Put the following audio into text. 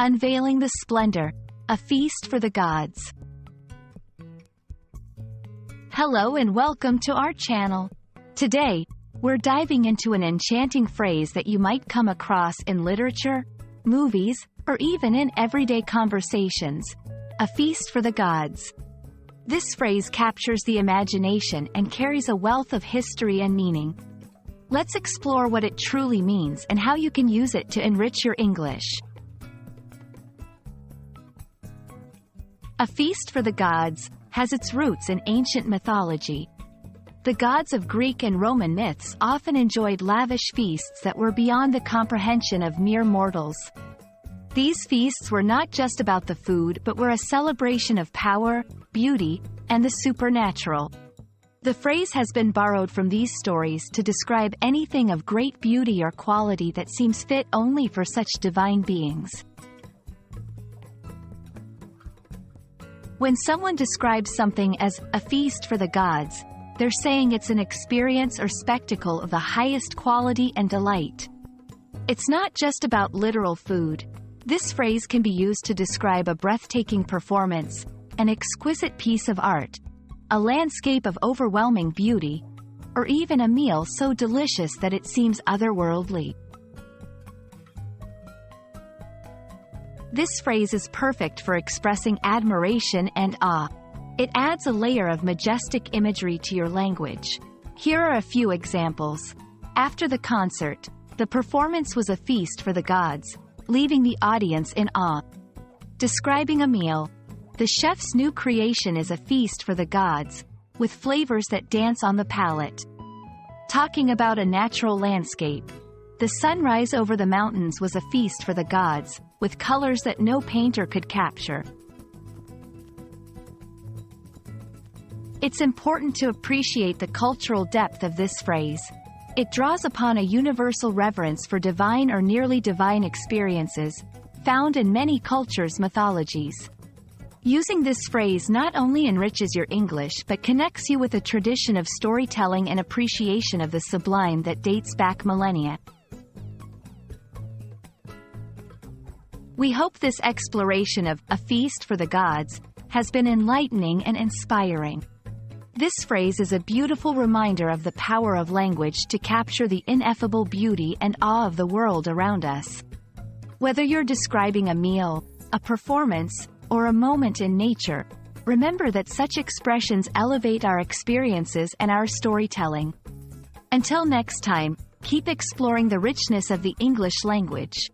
Unveiling the Splendor, a feast for the gods. Hello and welcome to our channel. Today, we're diving into an enchanting phrase that you might come across in literature, movies, or even in everyday conversations: a feast for the gods. This phrase captures the imagination and carries a wealth of history and meaning. Let's explore what it truly means and how you can use it to enrich your English. A feast for the gods has its roots in ancient mythology. The gods of Greek and Roman myths often enjoyed lavish feasts that were beyond the comprehension of mere mortals. These feasts were not just about the food but were a celebration of power, beauty, and the supernatural. The phrase has been borrowed from these stories to describe anything of great beauty or quality that seems fit only for such divine beings. When someone describes something as a feast for the gods, they're saying it's an experience or spectacle of the highest quality and delight. It's not just about literal food. This phrase can be used to describe a breathtaking performance, an exquisite piece of art, a landscape of overwhelming beauty, or even a meal so delicious that it seems otherworldly. This phrase is perfect for expressing admiration and awe. It adds a layer of majestic imagery to your language. Here are a few examples. After the concert, the performance was a feast for the gods, leaving the audience in awe. Describing a meal, the chef's new creation is a feast for the gods, with flavors that dance on the palate. Talking about a natural landscape, the sunrise over the mountains was a feast for the gods, with colors that no painter could capture. It's important to appreciate the cultural depth of this phrase. It draws upon a universal reverence for divine or nearly divine experiences, found in many cultures' mythologies. Using this phrase not only enriches your English but connects you with a tradition of storytelling and appreciation of the sublime that dates back millennia. We hope this exploration of a feast for the gods has been enlightening and inspiring. This phrase is a beautiful reminder of the power of language to capture the ineffable beauty and awe of the world around us. Whether you're describing a meal, a performance, or a moment in nature, remember that such expressions elevate our experiences and our storytelling. Until next time, keep exploring the richness of the English language.